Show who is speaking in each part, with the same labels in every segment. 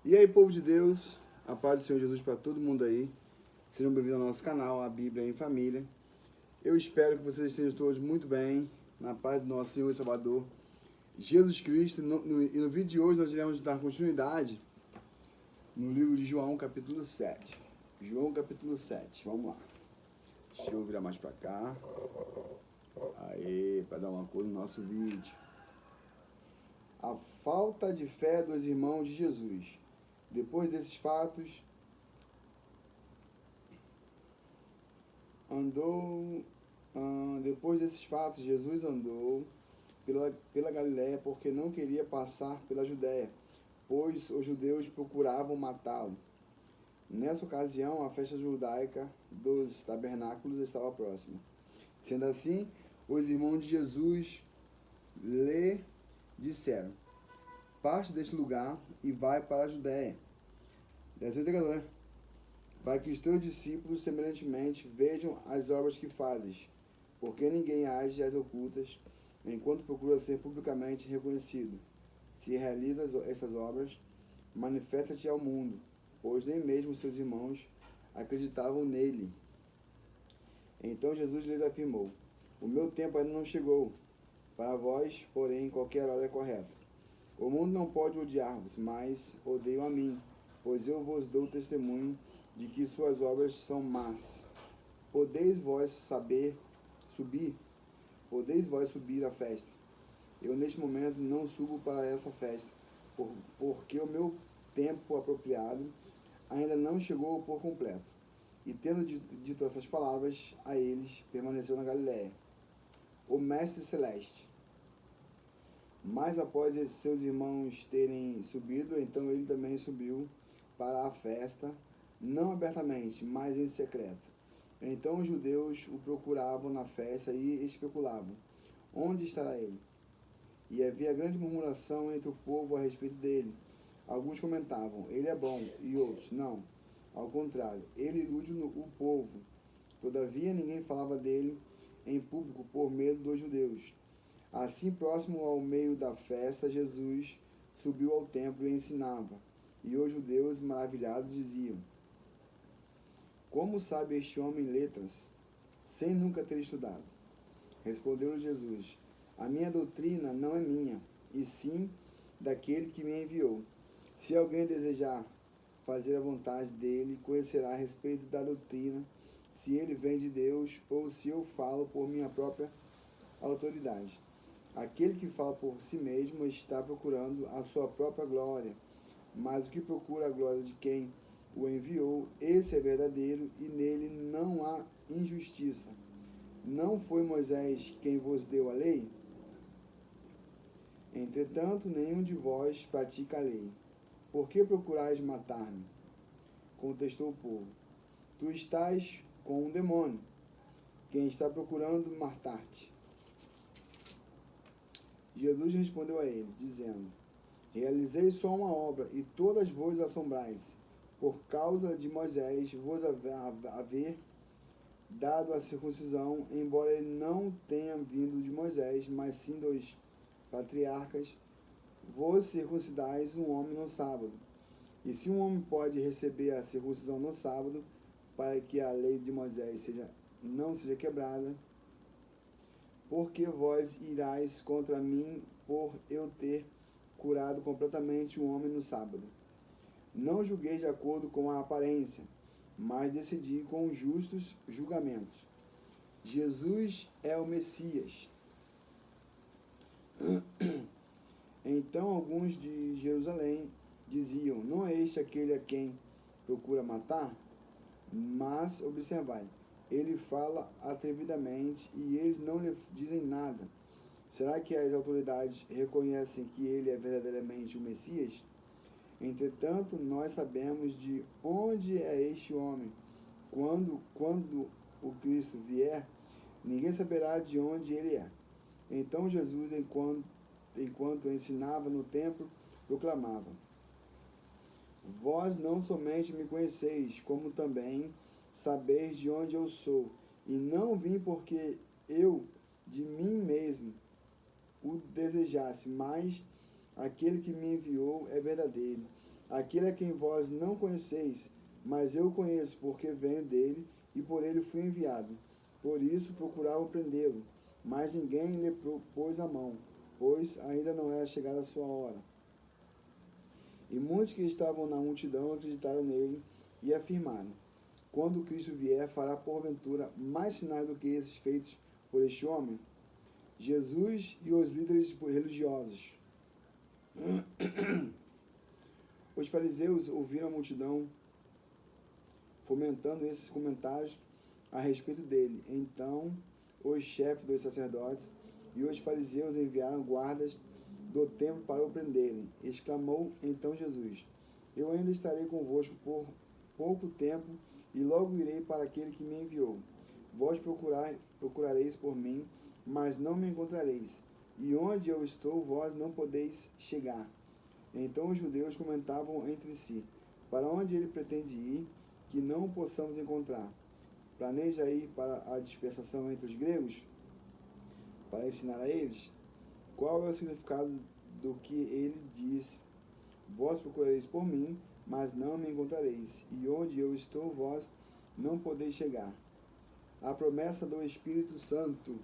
Speaker 1: E aí, povo de Deus, a paz do Senhor Jesus para todo mundo aí. Sejam bem-vindos ao nosso canal, a Bíblia em Família. Eu espero que vocês estejam todos muito bem, na paz do nosso Senhor e Salvador, Jesus Cristo. E no vídeo de hoje nós iremos dar continuidade no livro de João, capítulo 7. João, capítulo 7, vamos lá. Deixa eu virar mais para cá. Aí, para dar uma cor no nosso vídeo. A falta de fé dos irmãos de Jesus. Depois desses fatos, Jesus andou pela Galiléia porque não queria passar pela Judéia, pois os judeus procuravam matá-lo. Nessa ocasião, a festa judaica dos tabernáculos estava próxima. Sendo assim, os irmãos de Jesus lhe disseram: parte deste lugar e vai para a Judéia, para que os teus discípulos semelhantemente vejam as obras que fazes, porque ninguém age às ocultas, enquanto procura ser publicamente reconhecido. Se realizas essas obras, manifesta-te ao mundo, pois nem mesmo seus irmãos acreditavam nele. Então Jesus lhes afirmou: o meu tempo ainda não chegou, para vós, porém, qualquer hora é correta. O mundo não pode odiar-vos, mas odeiam a mim, pois eu vos dou testemunho de que suas obras são más. Podeis vós subir à festa. Eu neste momento não subo para essa festa, porque o meu tempo apropriado ainda não chegou por completo. E tendo dito essas palavras a eles, permaneceu na Galiléia. O Mestre Celeste. Mas após seus irmãos terem subido, então ele também subiu para a festa, não abertamente, mas em secreto. Então os judeus o procuravam na festa e especulavam: onde estará ele? E havia grande murmuração entre o povo a respeito dele. Alguns comentavam: ele é bom, e outros: não, ao contrário, ele ilude o povo. Todavia ninguém falava dele em público por medo dos judeus. Assim, próximo ao meio da festa, Jesus subiu ao templo e ensinava. E os judeus, maravilhados, diziam: como sabe este homem letras, sem nunca ter estudado? Respondeu Jesus: a minha doutrina não é minha, e sim daquele que me enviou. Se alguém desejar fazer a vontade dele, conhecerá a respeito da doutrina, se ele vem de Deus ou se eu falo por minha própria autoridade. Aquele que fala por si mesmo está procurando a sua própria glória, mas o que procura a glória de quem o enviou, esse é verdadeiro, e nele não há injustiça. Não foi Moisés quem vos deu a lei? Entretanto, nenhum de vós pratica a lei. Por que procurais matar-me? Contestou o povo. Tu estás com um demônio. Quem está procurando matar-te? Jesus respondeu a eles, dizendo: realizei só uma obra, e todas vos assombrais, por causa de Moisés vos haver dado a circuncisão, embora ele não tenha vindo de Moisés, mas sim dos patriarcas. Vos circuncidais um homem no sábado. E se um homem pode receber a circuncisão no sábado, para que a lei de Moisés não seja quebrada, porque vós irais contra mim por eu ter curado completamente um homem no sábado. Não julguei de acordo com a aparência, mas decidi com justos julgamentos. Jesus é o Messias. Então alguns de Jerusalém diziam: não é este aquele a quem procura matar? Mas observai, ele fala atrevidamente e eles não lhe dizem nada. Será que as autoridades reconhecem que ele é verdadeiramente o Messias? Entretanto, nós sabemos de onde é este homem. Quando o Cristo vier, ninguém saberá de onde ele é. Então Jesus, enquanto ensinava no templo, proclamava: vós não somente me conheceis, como também sabeis de onde eu sou, e não vim porque eu de mim mesmo o desejasse, mas aquele que me enviou é verdadeiro, Aquele a quem vós não conheceis, mas eu conheço, porque venho dele, e por ele fui enviado. Por isso procuravam prendê-lo, mas ninguém lhe pôs a mão, pois ainda não era chegada a sua hora. E muitos que estavam na multidão acreditaram nele e afirmaram: quando Cristo vier, fará porventura mais sinais do que esses feitos por este homem? Jesus e os líderes religiosos. Os fariseus ouviram a multidão fomentando esses comentários a respeito dele. Então, os chefes dos sacerdotes e os fariseus enviaram guardas do templo para o prenderem. Exclamou então Jesus: eu ainda estarei convosco por pouco tempo e logo irei para aquele que me enviou. Vós procurareis por mim, mas não me encontrareis. E onde eu estou, vós não podeis chegar. Então os judeus comentavam entre si: para onde ele pretende ir, que não o possamos encontrar? Planeja ir para a dispersação entre os gregos, para ensinar a eles? Qual é o significado do que ele diz: vós procurareis por mim, mas não me encontrareis, e onde eu estou, vós não podeis chegar? A promessa do Espírito Santo.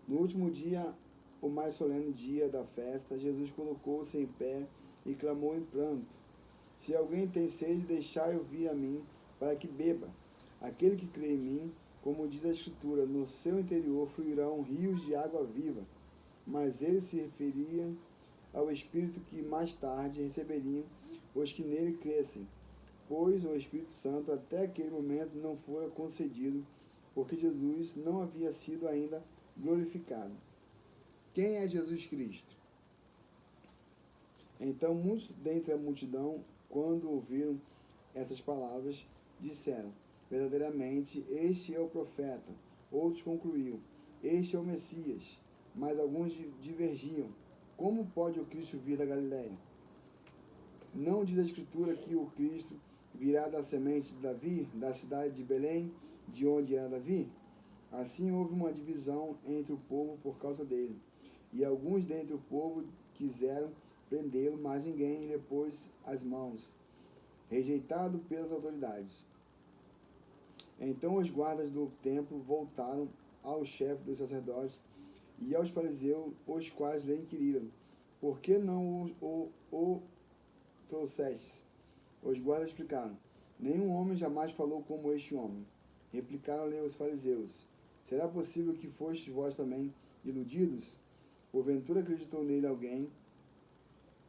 Speaker 1: No último dia, o mais solene dia da festa, Jesus colocou-se em pé e clamou em pranto: se alguém tem sede, deixai-o vir a mim, para que beba. Aquele que crê em mim, como diz a Escritura, no seu interior fluirão rios de água viva. Mas ele se referia ao Espírito que mais tarde receberiam os que nele crescem, pois o Espírito Santo até aquele momento não fora concedido, porque Jesus não havia sido ainda glorificado. Quem é Jesus Cristo? Então muitos dentre a multidão, quando ouviram essas palavras, disseram: verdadeiramente, este é o profeta. Outros concluíam: este é o Messias. Mas alguns divergiam: como pode o Cristo vir da Galiléia? Não diz a Escritura que o Cristo virá da semente de Davi, da cidade de Belém, de onde era Davi? Assim houve uma divisão entre o povo por causa dele. E alguns dentre o povo quiseram prendê-lo, mas ninguém lhe pôs as mãos, rejeitado pelas autoridades. Então os guardas do templo voltaram ao chefe dos sacerdotes e aos fariseus, os quais lhe inquiriram: por que não o trouxestes? Os guardas explicaram: nenhum homem jamais falou como este homem. Replicaram-lhe os fariseus: será possível que fostes vós também iludidos? Porventura acreditou nele alguém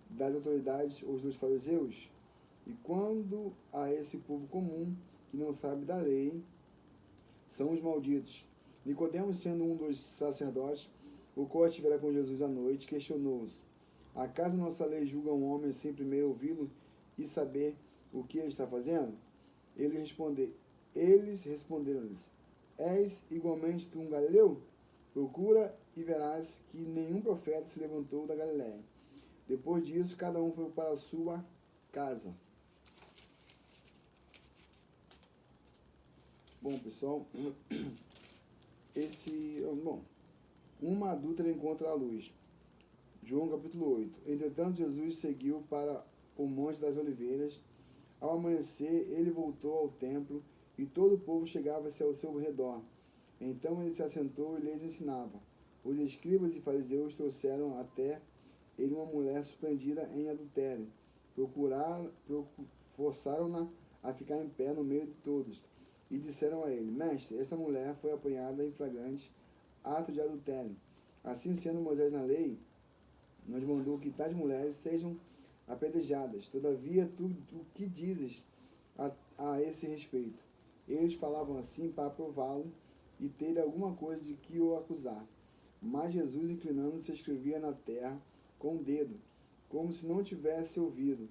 Speaker 1: das autoridades ou dos fariseus? E quando a esse povo comum, que não sabe da lei, são os malditos. Nicodemos, sendo um dos sacerdotes, o qual estivera com Jesus à noite, questionou-os: acaso nossa lei julga um homem sem primeiro ouvi-lo e saber o que ele está fazendo? Eles responderam-lhes: és igualmente tu um galileu? Procura e verás que nenhum profeta se levantou da Galiléia. Depois disso, cada um foi para a sua casa. Bom, pessoal, uma adúltera encontra a luz. João capítulo 8. Entretanto, Jesus seguiu para o Monte das Oliveiras. Ao amanhecer, ele voltou ao templo e todo o povo chegava-se ao seu redor. Então ele se assentou e lhes ensinava. Os escribas e fariseus trouxeram até ele uma mulher surpreendida em adultério. Forçaram-na a ficar em pé no meio de todos. E disseram a ele: mestre, esta mulher foi apanhada em flagrante ato de adultério. Assim sendo, Moisés na lei nos mandou que tais mulheres sejam apedrejadas. Todavia, tu o que dizes a esse respeito? Eles falavam assim para prová-lo e ter alguma coisa de que o acusar. Mas Jesus, inclinando-se, escrevia na terra com o dedo, como se não tivesse ouvido,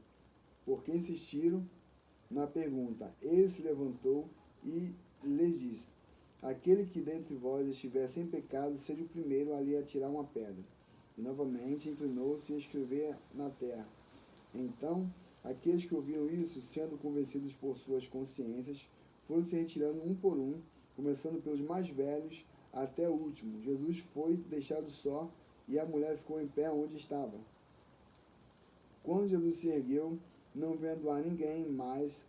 Speaker 1: porque insistiram na pergunta. Ele se levantou e lhes disse: aquele que dentre vós estiver sem pecado, seja o primeiro a lhe atirar uma pedra. E novamente inclinou-se a escrever na terra. Então, aqueles que ouviram isso, sendo convencidos por suas consciências, foram se retirando um por um, começando pelos mais velhos até o último. Jesus foi deixado só e a mulher ficou em pé onde estava. Quando Jesus se ergueu, não vendo a ninguém mais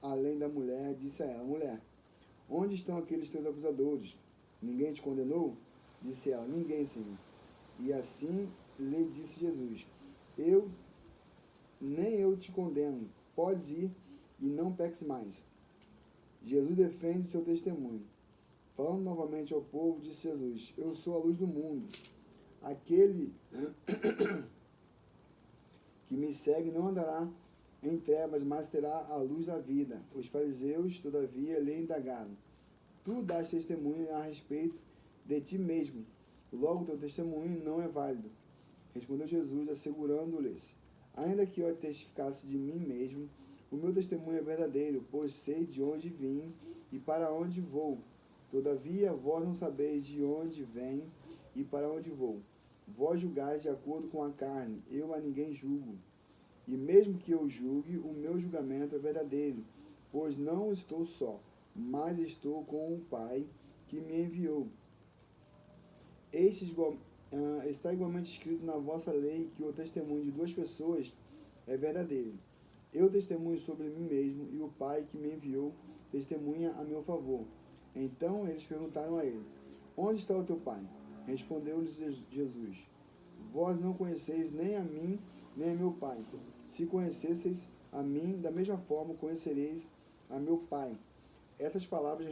Speaker 1: além da mulher, disse a ela: mulher, onde estão aqueles teus acusadores? Ninguém te condenou? Disse ela: ninguém, Senhor. E assim lhe disse Jesus: nem eu te condeno. Podes ir e não peques mais. Jesus defende seu testemunho. Falando novamente ao povo, disse Jesus: eu sou a luz do mundo. Aquele que me segue não andará em trevas, mas terá a luz da vida. Os fariseus, todavia, lhe indagaram: tu dás testemunho a respeito de ti mesmo, logo teu testemunho não é válido. Respondeu Jesus, assegurando-lhes: ainda que eu testificasse de mim mesmo, o meu testemunho é verdadeiro, pois sei de onde vim e para onde vou. Todavia, vós não sabeis de onde venho e para onde vou. Vós julgais de acordo com a carne, eu a ninguém julgo. E mesmo que eu julgue, o meu julgamento é verdadeiro, pois não estou só, mas estou com o Pai que me enviou. Está igualmente escrito na vossa lei que o testemunho de duas pessoas é verdadeiro. Eu testemunho sobre mim mesmo, e o Pai que me enviou testemunha a meu favor. Então eles perguntaram a ele: onde está o teu Pai? Respondeu-lhes Jesus: vós não conheceis nem a mim, nem a meu Pai. Se conhecesseis a mim, da mesma forma conhecereis a meu Pai. Essas palavras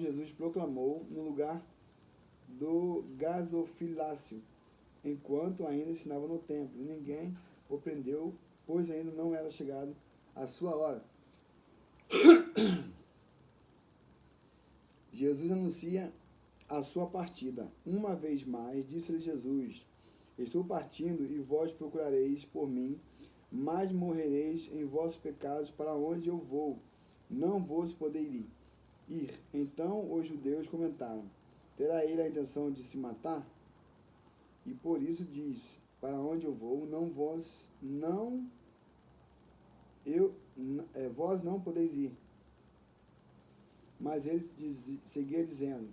Speaker 1: Jesus proclamou no lugar do gasofilácio, enquanto ainda ensinava no templo. Ninguém o prendeu, pois ainda não era chegado a sua hora. Jesus anuncia a sua partida. Uma vez mais, disse-lhe Jesus: estou partindo e vós procurareis por mim, mas morrereis em vossos pecados. Para onde eu vou, não vos podeis ir. Então os judeus comentaram: terá ele a intenção de se matar? E por isso diz: para onde eu vou, vós não podeis ir. Mas ele seguia dizendo: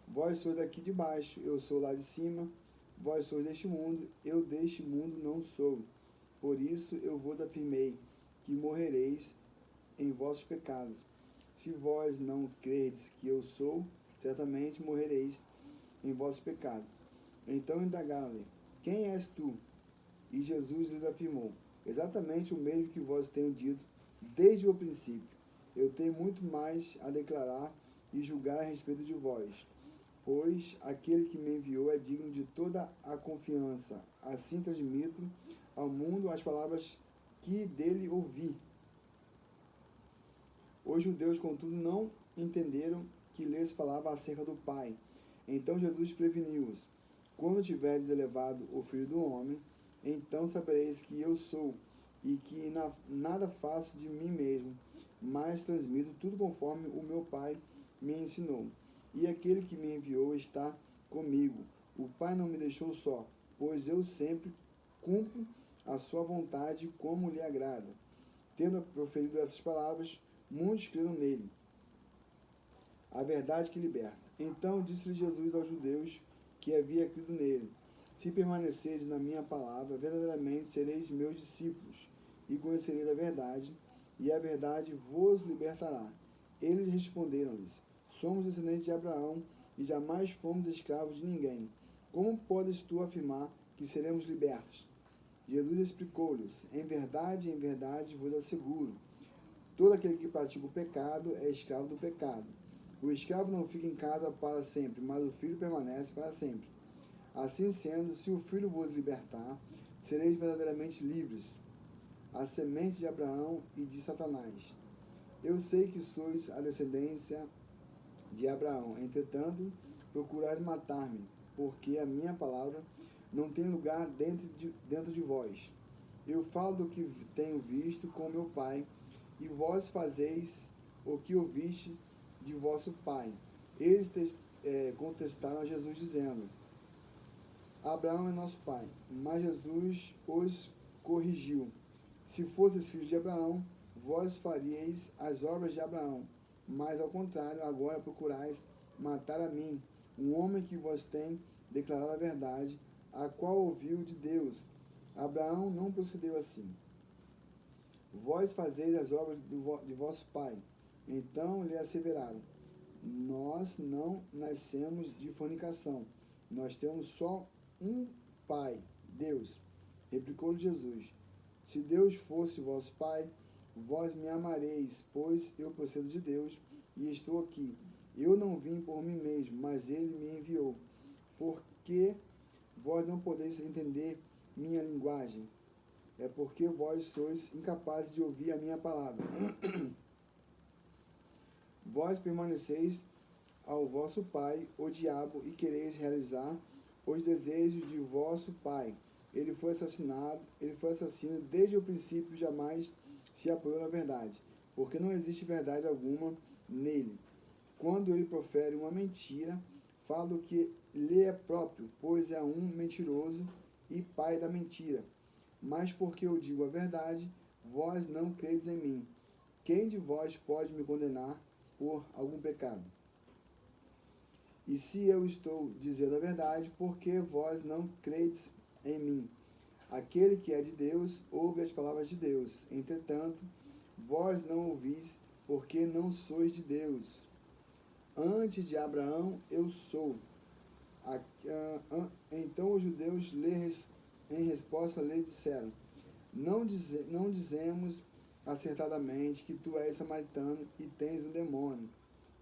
Speaker 1: vós sois daqui de baixo, eu sou lá de cima. Vós sois deste mundo, eu deste mundo não sou. Por isso eu vos afirmei que morrereis em vossos pecados. Se vós não credes que eu sou, certamente morrereis em vossos pecados. Então indagaram-lhe: quem és tu? E Jesus lhes afirmou: exatamente o mesmo que vós tenho dito desde o princípio. Eu tenho muito mais a declarar e julgar a respeito de vós, pois aquele que me enviou é digno de toda a confiança. Assim transmito ao mundo as palavras que dele ouvi. Os judeus, contudo, não entenderam que lhes falava acerca do Pai. Então Jesus preveniu-os: quando tiverdes elevado o Filho do Homem, então sabereis que eu sou, e que nada faço de mim mesmo, mas transmito tudo conforme o meu Pai me ensinou. E aquele que me enviou está comigo. O Pai não me deixou só, pois eu sempre cumpro a sua vontade como lhe agrada. Tendo proferido essas palavras, muitos creram nele. A verdade que liberta. Então disse-lhe Jesus aos judeus que havia crido nele: se permaneceres na minha palavra, verdadeiramente sereis meus discípulos, e conhecereis a verdade, e a verdade vos libertará. Eles responderam-lhes: somos descendentes de Abraão, e jamais fomos escravos de ninguém. Como podes tu afirmar que seremos libertos? Jesus explicou-lhes: em verdade vos asseguro, todo aquele que pratica o pecado é escravo do pecado. O escravo não fica em casa para sempre, mas o filho permanece para sempre. Assim sendo, se o Filho vos libertar, sereis verdadeiramente livres. A semente de Abraão e de Satanás. Eu sei que sois a descendência de Abraão, entretanto, procurais matar-me, porque a minha palavra não tem lugar dentro de vós. Eu falo do que tenho visto com meu pai, e vós fazeis o que ouviste de vosso pai. Eles contestaram a Jesus, dizendo: Abraão é nosso pai. Mas Jesus os corrigiu: se fosseis filhos de Abraão, vós faríeis as obras de Abraão. Mas, ao contrário, agora procurais matar a mim, um homem que vos tem declarado a verdade, a qual ouviu de Deus. Abraão não procedeu assim. Vós fazeis as obras de vosso pai. Então lhe asseveraram: nós não nascemos de fornicação. Nós temos só um pai, Deus. Replicou-lhe Jesus: se Deus fosse vosso pai, vós me amareis, pois eu procedo de Deus e estou aqui. Eu não vim por mim mesmo, mas ele me enviou. Porque vós não podeis entender minha linguagem? É porque vós sois incapazes de ouvir a minha palavra. Vós permaneceis ao vosso pai, o diabo, e quereis realizar os desejos de vosso pai. Ele foi assassino desde o princípio, jamais se apoiou na verdade, porque não existe verdade alguma nele. Quando ele profere uma mentira, fala do que lhe é próprio, pois é um mentiroso e pai da mentira. Mas porque eu digo a verdade, vós não credes em mim. Quem de vós pode me condenar por algum pecado? E se eu estou dizendo a verdade, por que vós não credes em mim? Aquele que é de Deus, ouve as palavras de Deus. Entretanto, vós não ouvis, porque não sois de Deus. Antes de Abraão, eu sou. Então os judeus, em resposta, lhe disseram: não dizemos acertadamente que tu és samaritano e tens um demônio.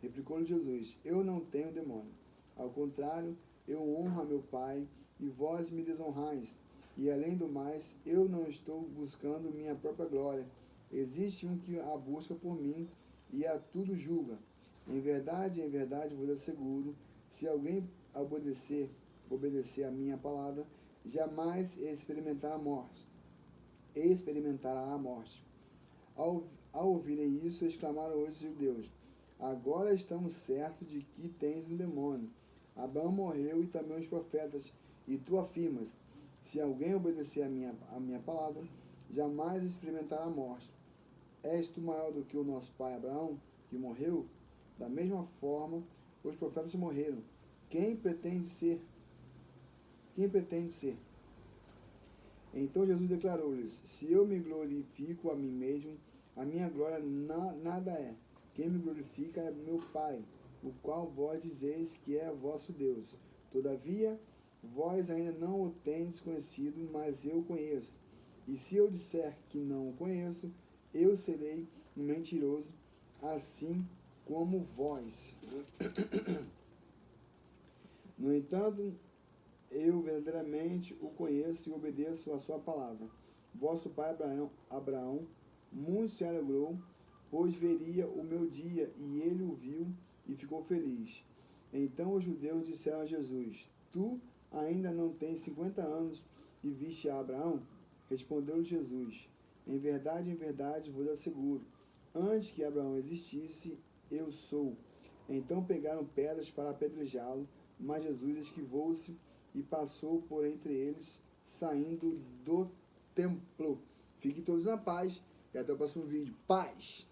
Speaker 1: Replicou-lhe Jesus: eu não tenho demônio. Ao contrário, eu honro a meu Pai, e vós me desonrais. E além do mais, eu não estou buscando minha própria glória. Existe um que a busca por mim, e a tudo julga. Em verdade vos asseguro, se alguém obedecer a minha palavra, jamais experimentará a morte. Ao ouvirem isso, exclamaram os judeus: agora estamos certos de que tens um demônio. Abraão morreu e também os profetas, e tu afirmas: se alguém obedecer a minha palavra, jamais experimentará a morte. És tu maior do que o nosso pai Abraão, que morreu? Da mesma forma, os profetas morreram. Quem pretende ser? Então Jesus declarou-lhes: se eu me glorifico a mim mesmo, a minha glória nada é. Quem me glorifica é meu Pai, o qual vós dizeis que é vosso Deus. Todavia, vós ainda não o tendes conhecido, mas eu conheço. E se eu disser que não o conheço, eu serei um mentiroso, assim como vós. No entanto, eu verdadeiramente o conheço e obedeço a sua palavra. Vosso pai Abraão muito se alegrou, pois veria o meu dia, e ele o viu e ficou feliz. Então os judeus disseram a Jesus: tu ainda não tens 50 anos e viste a Abraão? Respondeu-lhe Jesus: em verdade vos asseguro, antes que Abraão existisse, eu sou. Então pegaram pedras para apedrejá-lo, mas Jesus esquivou-se e passou por entre eles, saindo do templo. Fiquem todos na paz e até o próximo vídeo. Paz!